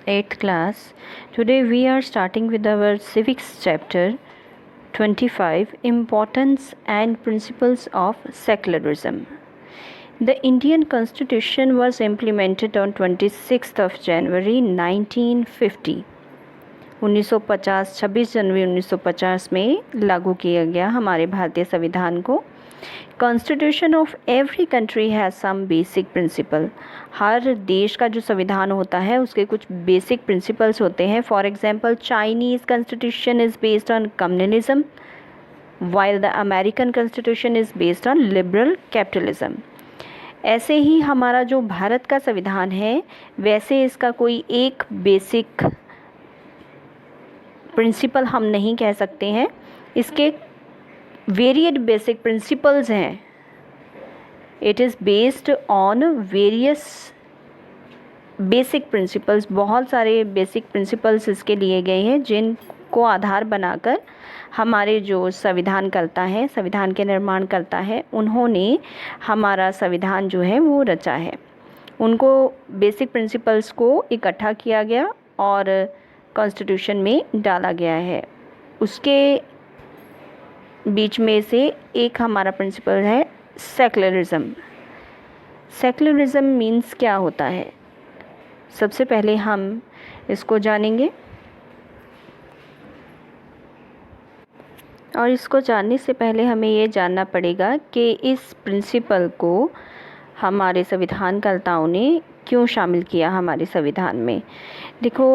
8th class. Today we are starting with our civics chapter 25, Importance and Principles of Secularism. The Indian Constitution was implemented on 26th of January 1950. 1950 26 जनवरी 1950 में लागू किया गया हमारे भारतीय संविधान को. Constitution of every country has some basic principle. हर देश का जो संविधान होता है उसके कुछ बेसिक प्रिंसिपल्स होते हैं. For example Chinese constitution is based on communalism while the American constitution is based on liberal capitalism. ऐसे ही हमारा जो भारत का संविधान है वैसे इसका कोई एक बेसिक प्रिंसिपल हम नहीं कह सकते हैं. इसके वेरिएड बेसिक प्रिंसिपल्स हैं. It is based on various basic principles. बहुत सारे बेसिक प्रिंसिपल्स इसके लिए गए हैं जिनको आधार बनाकर हमारे जो संविधान करता है, संविधान के निर्माण करता है, उन्होंने हमारा संविधान जो है वो रचा है. उनको बेसिक प्रिंसिपल्स को इकट्ठा किया गया और कॉन्स्टिट्यूशन में डाला गया है. उसके बीच में से एक हमारा प्रिंसिपल है सेकुलरिज्म. सेकुलरिज्म मीन्स क्या होता है, सबसे पहले हम इसको जानेंगे. और इसको जानने से पहले हमें ये जानना पड़ेगा कि इस प्रिंसिपल को हमारे संविधानकर्ताओं ने क्यों शामिल किया हमारे संविधान में. देखो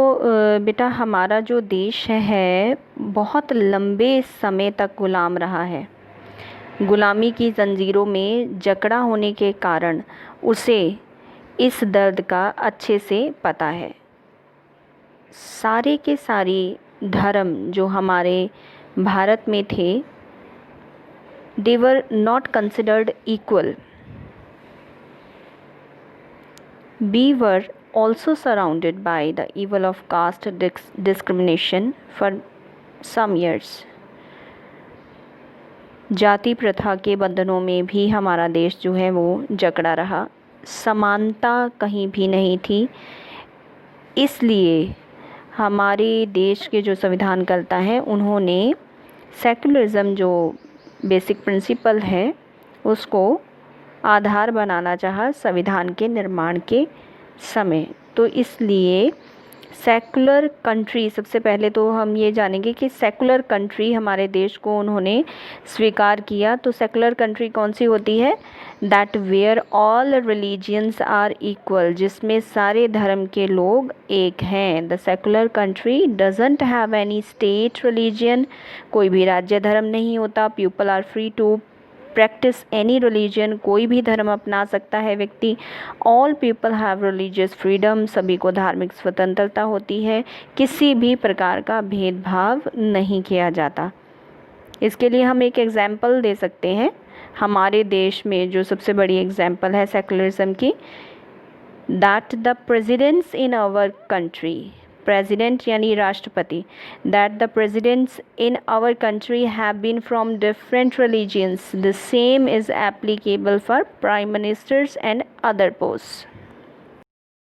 बेटा, हमारा जो देश है बहुत लंबे समय तक गुलाम रहा है. गुलामी की जंजीरों में जकड़ा होने के कारण उसे इस दर्द का अच्छे से पता है. सारे के सारे धर्म जो हमारे भारत में थे, they were not considered equal. We were also surrounded by the evil of caste discrimination for some years. जाति प्रथा के बंधनों में भी हमारा देश जो है वो जकड़ा रहा. समानता कहीं भी नहीं थी. इसलिए हमारे देश के जो संविधानकर्ता हैं उन्होंने सेकुलरिज्म जो बेसिक प्रिंसिपल है उसको आधार बनाना चाहा संविधान के निर्माण के समय. तो इसलिए सेकुलर कंट्री, सबसे पहले तो हम ये जानेंगे कि सेकुलर कंट्री हमारे देश को उन्होंने स्वीकार किया. तो सेकुलर कंट्री कौन सी होती है? That where all religions are equal, जिसमें सारे धर्म के लोग एक हैं. The secular country doesn't have any state religion. कोई भी राज्य धर्म नहीं होता. People are free to practice any religion. कोई भी धर्म अपना सकता है व्यक्ति. All people have religious freedom. सभी को धार्मिक स्वतंत्रता होती है. किसी भी प्रकार का भेदभाव नहीं किया जाता. इसके लिए हम एक एग्जाम्पल दे सकते हैं. हमारे देश में जो सबसे बड़ी एग्जाम्पल है सेकुलरिज्म की, that the presidents in our country, president यानी राष्ट्रपति, that the presidents in our country have been from different religions. The same is applicable for prime ministers and other post.